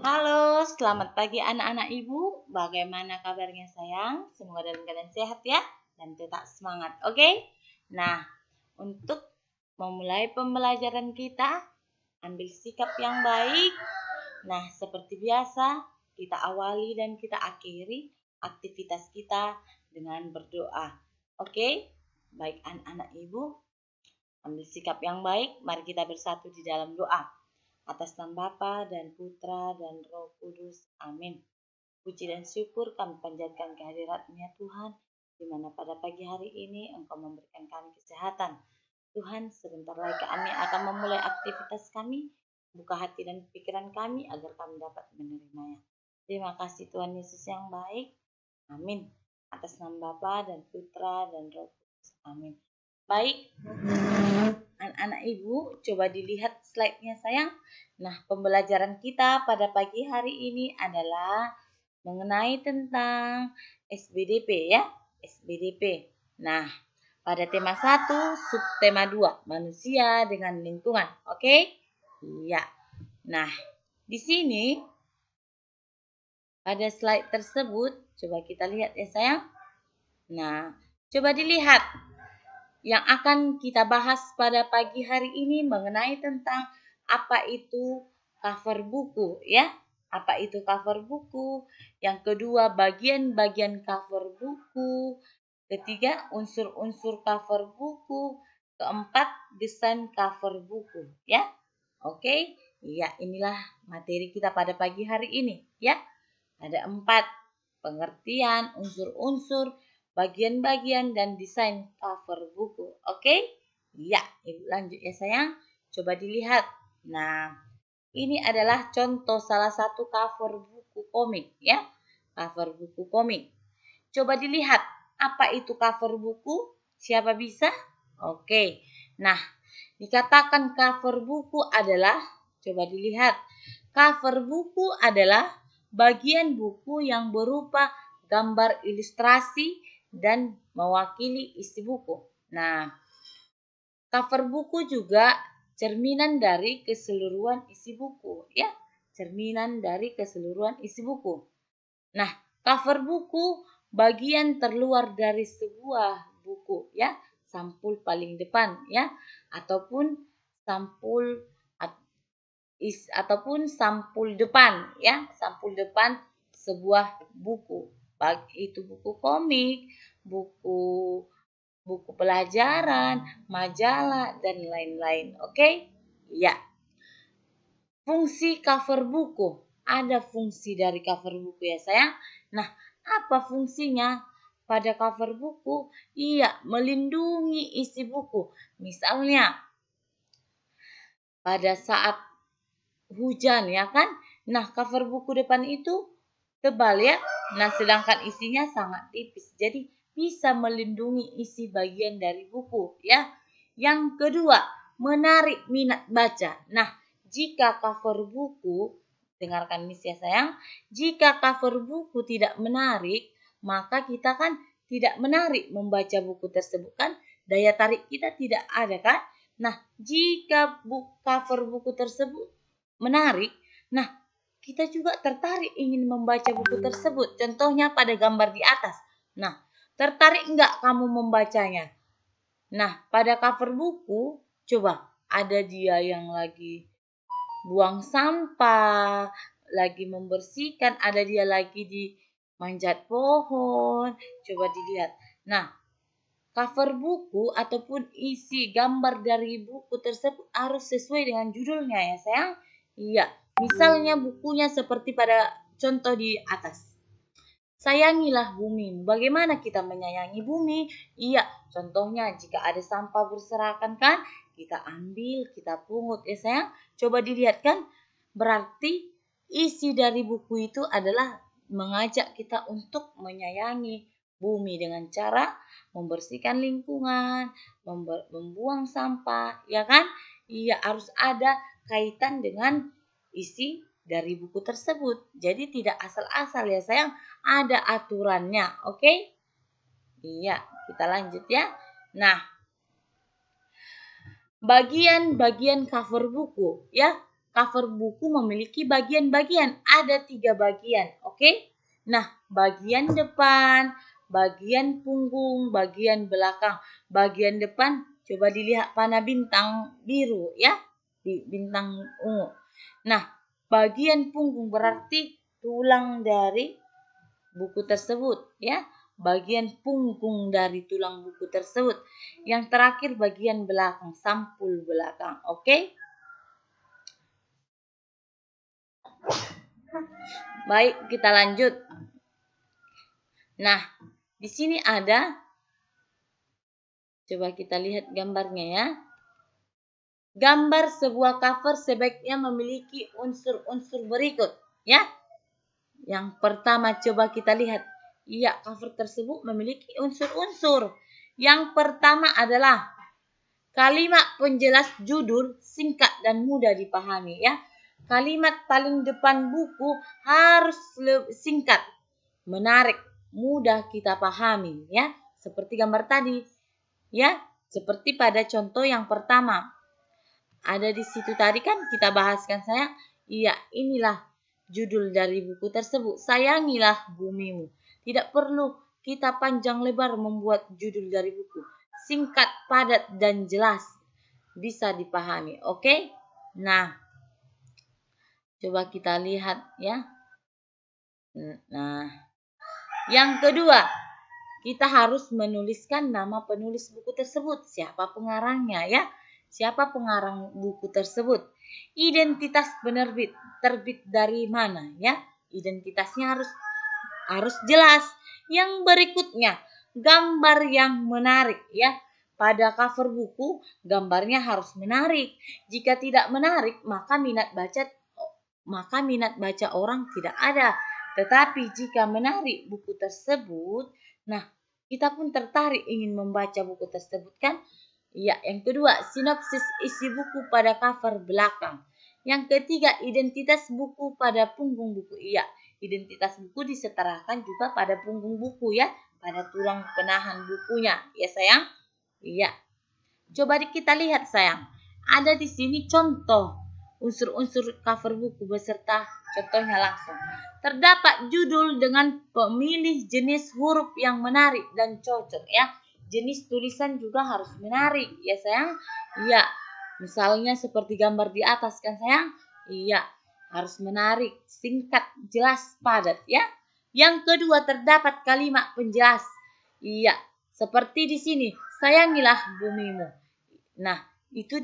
Halo, selamat pagi anak-anak ibu. Bagaimana kabarnya sayang? Semoga dalam keadaan sehat ya dan tetap semangat. Oke? Nah, untuk memulai pembelajaran kita, ambil sikap yang baik. Nah, seperti biasa, kita awali dan kita akhiri aktivitas kita dengan berdoa. Oke? Baik anak-anak ibu, ambil sikap yang baik. Mari kita bersatu di dalam doa. Atas nama Bapa dan Putra dan Roh Kudus. Amin. Puji dan syukur kami panjatkan kehadirat-Mu ya Tuhan, di mana pada pagi hari ini Engkau memberikan kami kesehatan. Tuhan, sebentar lagi kami akan memulai aktivitas kami. Buka hati dan pikiran kami agar kami dapat menerimanya. Terima kasih Tuhan Yesus yang baik. Amin. Atas nama Bapa dan Putra dan Roh Kudus. Amin. Baik, anak-anak ibu, coba dilihat slide-nya sayang. Nah, pembelajaran kita pada pagi hari ini adalah mengenai tentang SBDP ya, SBDP. Nah, pada tema 1, subtema 2, manusia dengan lingkungan. Oke? Iya. Nah, di sini pada slide tersebut, coba kita lihat ya sayang. Nah, coba dilihat yang akan kita bahas pada pagi hari ini mengenai tentang apa itu cover buku ya. Apa itu cover buku? Yang kedua, bagian-bagian cover buku. Ketiga, unsur-unsur cover buku. Keempat, desain cover buku ya. Oke? Ya, inilah materi kita pada pagi hari ini ya. Ada 4 pengertian, unsur-unsur, bagian-bagian, dan desain cover buku. Oke? Ya, ibu lanjut ya sayang. Coba dilihat. Nah, ini adalah contoh salah satu cover buku komik ya. Cover buku komik. Coba dilihat, apa itu cover buku? Siapa bisa? Oke. Nah, dikatakan cover buku adalah, coba dilihat, cover buku adalah bagian buku yang berupa gambar ilustrasi dan mewakili isi buku. Nah, cover buku juga cerminan dari keseluruhan isi buku, ya. Cerminan dari keseluruhan isi buku. Nah, cover buku bagian terluar dari sebuah buku, ya. Sampul paling depan, ya. Ataupun sampul sampul depan ya, sampul depan sebuah buku. Baik itu buku komik, buku pelajaran, majalah dan lain-lain. Oke? Ya. Fungsi cover buku. Ada fungsi dari cover buku ya, sayang. Nah, apa fungsinya? Pada cover buku, iya, melindungi isi buku. Misalnya, pada saat hujan ya kan. Nah, cover buku depan itu tebal ya. Nah, sedangkan isinya sangat tipis. Jadi bisa melindungi isi bagian dari buku ya. Yang kedua, menarik minat baca. Nah, jika cover buku, dengarkan Miss ya sayang, jika cover buku tidak menarik, maka kita kan tidak menarik membaca buku tersebut kan. Daya tarik kita tidak ada kan. Nah, jika cover buku tersebut menarik, nah kita juga tertarik ingin membaca buku tersebut. Contohnya pada gambar di atas. Nah, tertarik enggak kamu membacanya? Nah, pada cover buku, coba ada dia yang lagi buang sampah, lagi membersihkan, ada dia lagi di manjat pohon. Coba dilihat. Nah, cover buku ataupun isi gambar dari buku tersebut harus sesuai dengan judulnya ya sayang. Iya, misalnya bukunya seperti pada contoh di atas. Sayangilah bumi. Bagaimana kita menyayangi bumi? Iya, contohnya jika ada sampah berserakan kan, kita ambil, kita pungut ya sayang. Coba dilihat kan, berarti isi dari buku itu adalah mengajak kita untuk menyayangi bumi dengan cara membersihkan lingkungan, membuang sampah, ya kan? Iya, harus ada kaitan dengan isi dari buku tersebut. Jadi tidak asal-asal ya sayang, ada aturannya, oke? Iya, kita lanjut ya. Nah, bagian-bagian cover buku ya. cover buku memiliki bagian-bagian. Ada 3 bagian, oke? Nah, bagian depan, bagian punggung, bagian belakang. Bagian depan, coba dilihat panah bintang biru ya, bintang ungu. Nah, bagian punggung berarti tulang dari buku tersebut ya. Bagian punggung dari tulang buku tersebut. Yang terakhir bagian belakang, sampul belakang. Oke? Baik, kita lanjut. Nah, di sini ada, coba kita lihat gambarnya ya. Gambar sebuah cover sebaiknya memiliki unsur-unsur berikut ya. Yang pertama coba kita lihat. Iya, cover tersebut memiliki unsur-unsur. Yang pertama adalah kalimat penjelas judul singkat dan mudah dipahami ya. Kalimat paling depan buku harus singkat, menarik, mudah kita pahami ya. Seperti gambar tadi ya. Seperti pada contoh yang pertama. Ada di situ tadi kan kita bahaskan sayang. Iya, inilah judul dari buku tersebut. Sayangilah bumimu. Tidak perlu kita panjang lebar membuat judul dari buku. Singkat, padat, dan jelas. Bisa dipahami. Oke? Nah, coba kita lihat ya. Nah, yang kedua, kita harus menuliskan nama penulis buku tersebut. Siapa pengarangnya ya. Siapa pengarang buku tersebut. Identitas penerbit. Terbit dari mana ya. Identitasnya harus jelas. Yang berikutnya, gambar yang menarik ya. Pada cover buku, gambarnya harus menarik. Jika tidak menarik, maka minat baca orang tidak ada. Tetapi jika menarik buku tersebut, nah kita pun tertarik ingin membaca buku tersebut kan? Ya, yang kedua, sinopsis isi buku pada cover belakang. Yang ketiga, identitas buku pada punggung buku. Iya, identitas buku disetarakan juga pada punggung buku ya, pada tulang penahan bukunya. Ya sayang? Iya. Coba kita lihat sayang. Ada di sini contoh unsur-unsur cover buku beserta contohnya langsung. Terdapat judul dengan pemilih jenis huruf yang menarik dan cocok ya. Jenis tulisan juga harus menarik ya sayang. Iya. Misalnya seperti gambar di atas kan sayang? Iya, harus menarik, singkat, jelas, padat ya. Yang kedua terdapat kalimat penjelas. Iya, seperti di sini, sayangilah bumimu. Nah, itu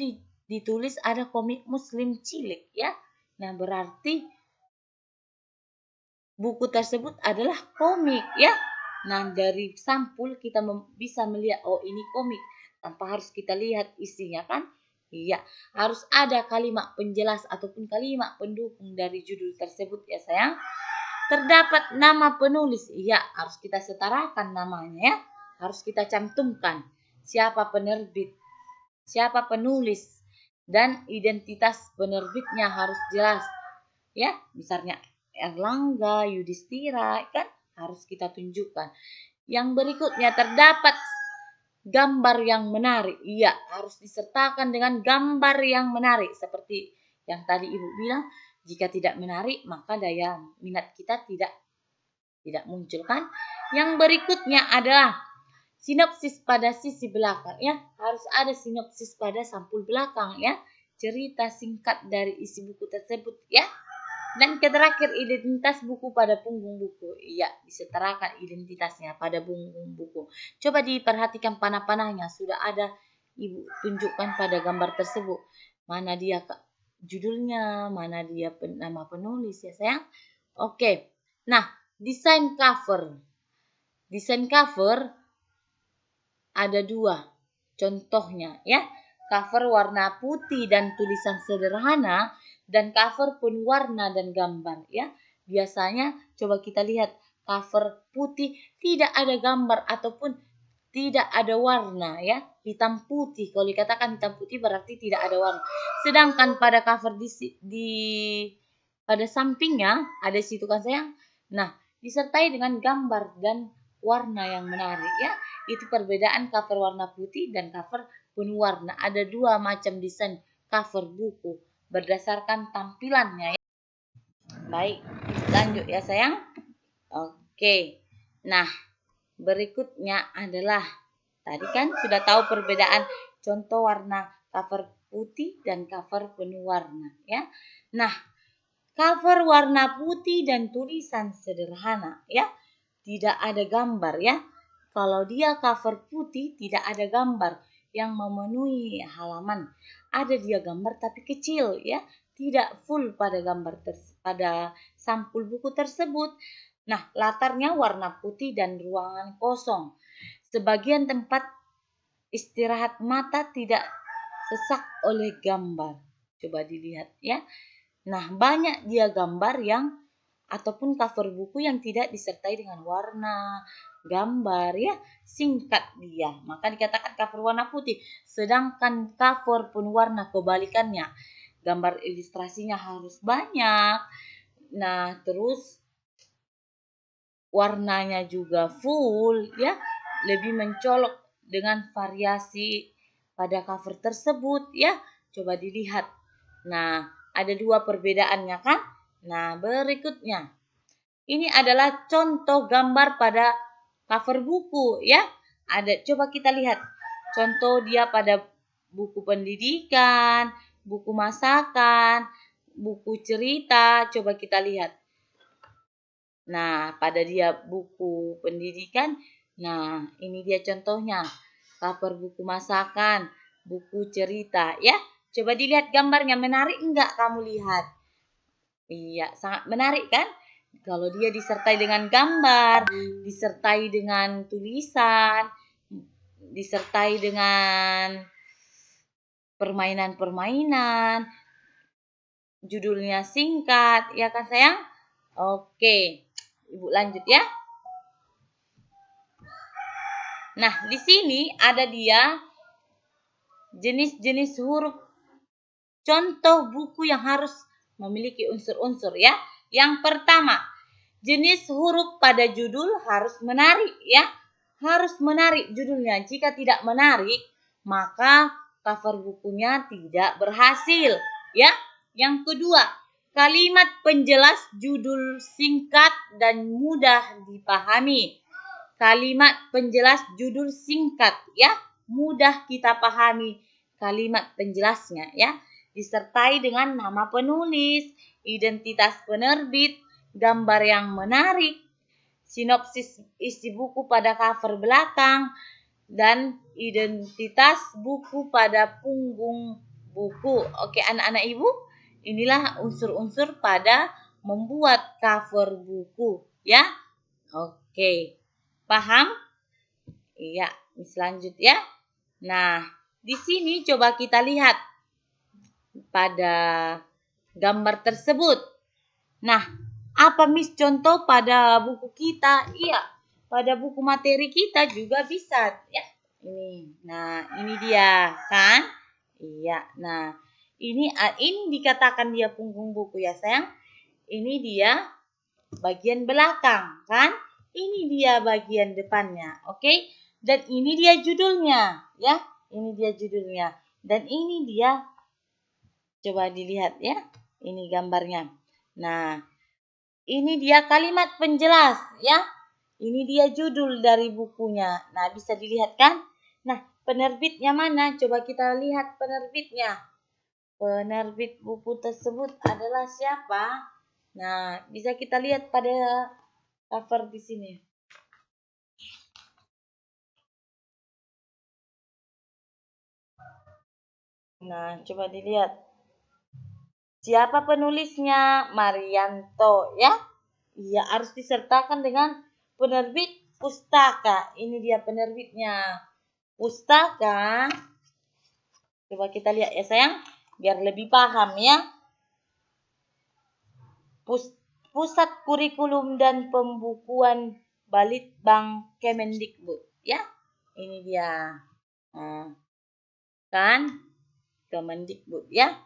ditulis ada komik muslim cilik ya. Nah, berarti buku tersebut adalah komik ya. Nah, dari sampul kita bisa melihat, oh ini komik. Tanpa harus kita lihat isinya kan. Iya, harus ada kalimat penjelas ataupun kalimat pendukung dari judul tersebut ya sayang. Terdapat nama penulis. Iya, harus kita setarakan namanya ya. Harus kita cantumkan. Siapa penerbit, siapa penulis, dan identitas penerbitnya harus jelas. Ya, misalnya Erlangga, Yudhistira, kan harus kita tunjukkan. Yang berikutnya terdapat gambar yang menarik. Iya, harus disertakan dengan gambar yang menarik. Seperti yang tadi Ibu bilang, jika tidak menarik, maka daya minat kita tidak muncul kan. Yang berikutnya adalah sinopsis pada sisi belakang ya. Harus ada sinopsis pada sampul belakang ya. Cerita singkat dari isi buku tersebut ya. Dan terakhir identitas buku pada punggung buku. Iya, disetarakan identitasnya pada punggung buku. Coba diperhatikan panah-panahnya. Sudah ada Ibu tunjukkan pada gambar tersebut. Mana dia judulnya, mana dia nama penulis ya sayang. Oke. Nah, desain cover. Desain cover ada 2 contohnya ya. Cover warna putih dan tulisan sederhana dan cover penuh warna dan gambar ya. Biasanya coba kita lihat cover putih tidak ada gambar ataupun tidak ada warna ya. Hitam putih. Kalau dikatakan hitam putih berarti tidak ada warna. Sedangkan pada cover pada sampingnya ada situ kan sayang. Nah, disertai dengan gambar dan warna yang menarik ya. Itu perbedaan cover warna putih dan cover penuh warna. Ada 2 macam desain cover buku berdasarkan tampilannya ya. Baik, lanjut ya sayang. Oke. Nah, berikutnya adalah tadi kan sudah tahu perbedaan contoh warna cover putih dan cover penuh warna ya. Nah, cover warna putih dan tulisan sederhana ya. Tidak ada gambar ya. Kalau dia cover putih tidak ada gambar yang memenuhi halaman. Ada dia gambar tapi kecil ya. Tidak full pada pada sampul buku tersebut. Nah, latarnya warna putih dan ruangan kosong. Sebagian tempat istirahat mata tidak sesak oleh gambar. Coba dilihat ya. Nah, banyak dia gambar yang ataupun cover buku yang tidak disertai dengan warna, gambar ya, singkat dia. Maka dikatakan cover warna putih. Sedangkan cover penuh warna kebalikannya. Gambar ilustrasinya harus banyak. Nah, terus warnanya juga full ya, lebih mencolok dengan variasi pada cover tersebut ya. Coba dilihat. Nah, ada dua perbedaannya kan? Nah, berikutnya. Ini adalah contoh gambar pada cover buku ya. Coba kita lihat. Contoh dia pada buku pendidikan, buku masakan, buku cerita. Coba kita lihat. Nah, pada dia buku pendidikan, nah ini dia contohnya. Cover buku masakan, buku cerita ya. Coba dilihat gambarnya, menarik enggak kamu lihat? Iya, sangat menarik kan? Kalau dia disertai dengan gambar, disertai dengan tulisan, disertai dengan permainan-permainan, judulnya singkat, ya kan sayang? Oke, Ibu lanjut ya. Nah, di sini ada dia jenis-jenis huruf. Contoh buku yang harus memiliki unsur-unsur ya. Yang pertama, jenis huruf pada judul harus menarik ya. Harus menarik judulnya. Jika tidak menarik, maka cover bukunya tidak berhasil ya. Yang kedua, kalimat penjelas judul singkat dan mudah dipahami. Kalimat penjelas judul singkat ya, mudah kita pahami kalimat penjelasnya ya, disertai dengan nama penulis, identitas penerbit, gambar yang menarik, sinopsis isi buku pada cover belakang, dan identitas buku pada punggung buku. Oke anak-anak ibu, inilah unsur-unsur pada membuat cover buku ya. Oke. Paham? Iya, selanjut ya. Nah, di sini coba kita lihat pada gambar tersebut. Nah, apa Miss contoh pada buku kita? Iya, pada buku materi kita juga bisa ya. Ini. Nah, ini dia, kan? Iya. Nah, ini dikatakan dia punggung buku ya, sayang. Ini dia bagian belakang, kan? Ini dia bagian depannya, oke? Dan ini dia judulnya, ya. Ini dia judulnya. Dan ini dia, coba dilihat ya. Ini gambarnya. Nah, ini dia kalimat penjelas, ya. Ini dia judul dari bukunya. Nah, bisa dilihat kan? Nah, penerbitnya mana? Coba kita lihat penerbitnya. Penerbit buku tersebut adalah siapa? Nah, bisa kita lihat pada cover di sini. Nah, coba dilihat. Siapa penulisnya? Marianto, ya. Iya, harus disertakan dengan penerbit pustaka. Ini dia penerbitnya. Pustaka. Coba kita lihat ya, sayang. Biar lebih paham ya. Pusat Kurikulum dan Pembukuan Balitbang Kemendikbud, ya. Ini dia. Nah, kan? Kemendikbud ya.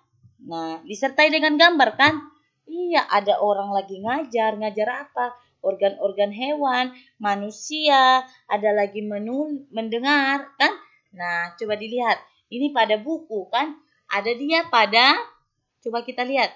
Nah, disertai dengan gambar kan? Iya, ada orang lagi ngajar apa? Organ-organ hewan, manusia, ada lagi mendengar kan? Nah, coba dilihat. Ini pada buku kan? Ada dia pada Coba kita lihat.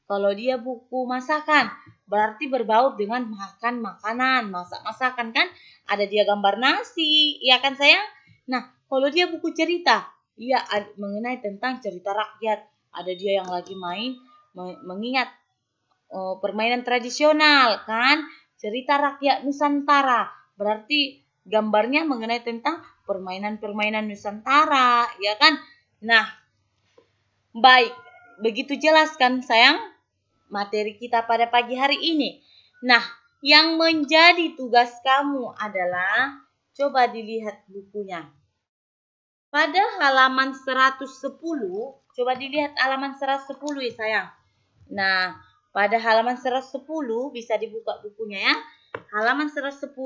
Kalau dia buku masakan, berarti berbaur dengan makan makanan, masak-masakan kan? Ada dia gambar nasi, ya kan sayang? Nah, kalau dia buku cerita, iya mengenai tentang cerita rakyat. Ada dia yang lagi main, mengingat permainan tradisional kan? Cerita rakyat Nusantara. Berarti gambarnya mengenai tentang permainan-permainan Nusantara, ya kan? Nah, baik. Begitu jelas kan sayang materi kita pada pagi hari ini. Nah, yang menjadi tugas kamu adalah coba dilihat bukunya. Pada halaman 110, coba dilihat halaman 110 ya sayang. Nah, pada halaman 110 bisa dibuka bukunya ya. Halaman 110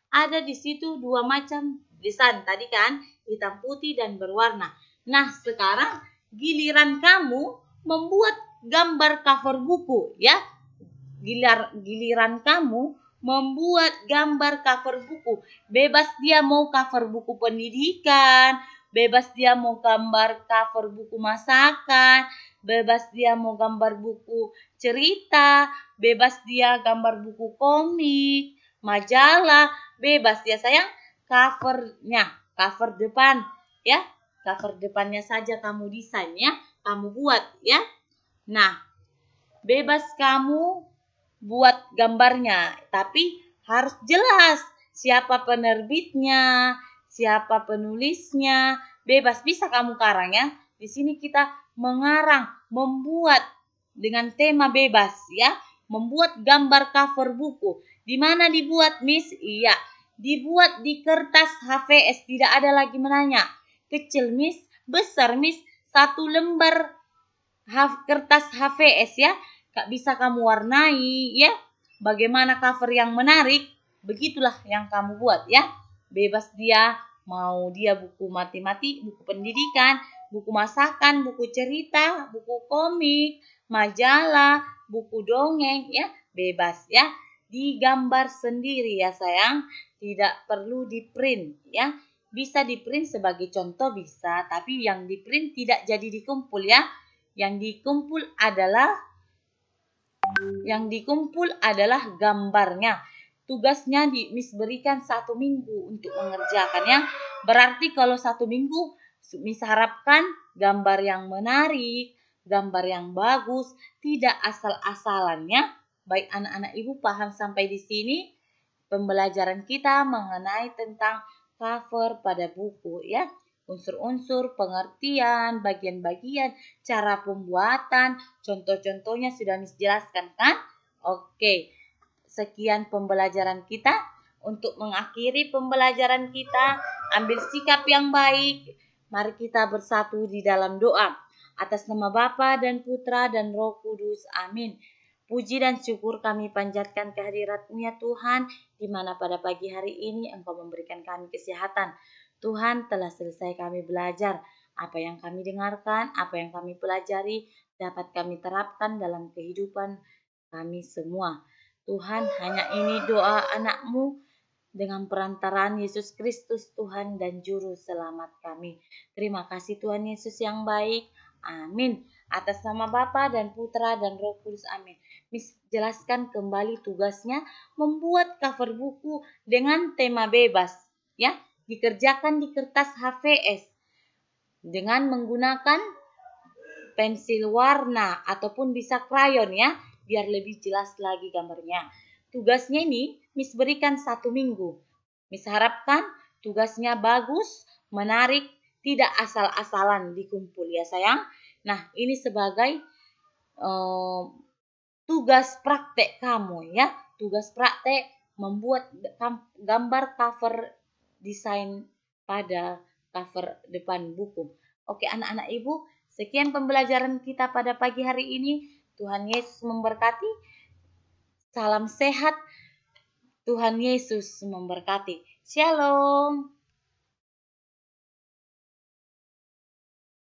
ada di situ dua macam desain tadi kan, hitam putih dan berwarna. Nah, sekarang giliran kamu membuat gambar cover buku ya. Giliran kamu membuat gambar cover buku. Bebas dia mau cover buku pendidikan, bebas dia mau gambar cover buku masakan, bebas dia mau gambar buku cerita, bebas dia gambar buku komik, majalah, bebas ya sayang. Covernya, cover depan ya. Cover depannya saja kamu desain ya, kamu buat ya. Nah, bebas kamu buat gambarnya, tapi harus jelas siapa penerbitnya, siapa penulisnya, bebas bisa kamu karang ya. Di sini kita mengarang, membuat dengan tema bebas ya, membuat gambar cover buku. Di mana dibuat, Miss? Iya, dibuat di kertas HVS, tidak ada lagi menanya. Kecil, Miss, besar, Miss, satu lembar kertas HVS ya. Kak bisa kamu warnai ya. Bagaimana cover yang menarik, begitulah yang kamu buat ya. Bebas dia mau dia buku matematik, buku pendidikan, buku masakan, buku cerita, buku komik, majalah, buku dongeng ya, bebas ya. Digambar sendiri ya sayang, tidak perlu di print ya. Bisa di print sebagai contoh bisa, tapi yang di print tidak jadi dikumpul ya. Yang dikumpul adalah gambarnya. Tugasnya Miss berikan 1 minggu untuk mengerjakannya. Berarti kalau 1 minggu Miss harapkan gambar yang menarik, gambar yang bagus, tidak asal-asalannya. Baik anak-anak ibu paham sampai di sini pembelajaran kita mengenai tentang cover pada buku ya. Unsur-unsur, pengertian, bagian-bagian, cara pembuatan, contoh-contohnya sudah Miss jelaskan kan? Oke, sekian pembelajaran kita. Untuk mengakhiri pembelajaran kita, ambil sikap yang baik. Mari kita bersatu di dalam doa. Atas nama Bapa dan Putra dan Roh Kudus. Amin. Puji dan syukur kami panjatkan kehadirat-Mu ya Tuhan, di mana pada pagi hari ini Engkau memberikan kami kesehatan. Tuhan, telah selesai kami belajar. Apa yang kami dengarkan, apa yang kami pelajari, dapat kami terapkan dalam kehidupan kami semua. Tuhan, hanya ini doa anak-Mu dengan perantaraan Yesus Kristus Tuhan dan Juru Selamat kami. Terima kasih Tuhan Yesus yang baik. Amin. Atas nama Bapa dan Putra dan Roh Kudus. Amin. Miss jelaskan kembali tugasnya membuat cover buku dengan tema bebas. Ya, dikerjakan di kertas HVS dengan menggunakan pensil warna ataupun bisa krayon ya, biar lebih jelas lagi gambarnya. Tugasnya ini Miss berikan 1 minggu. Miss harapkan tugasnya bagus, menarik, tidak asal-asalan dikumpul ya sayang. Nah, ini sebagai tugas praktek kamu ya. Tugas praktek membuat gambar cover desain pada cover depan buku. Oke anak-anak ibu, sekian pembelajaran kita pada pagi hari ini. Tuhan Yesus memberkati. Salam sehat. Tuhan Yesus memberkati. Shalom.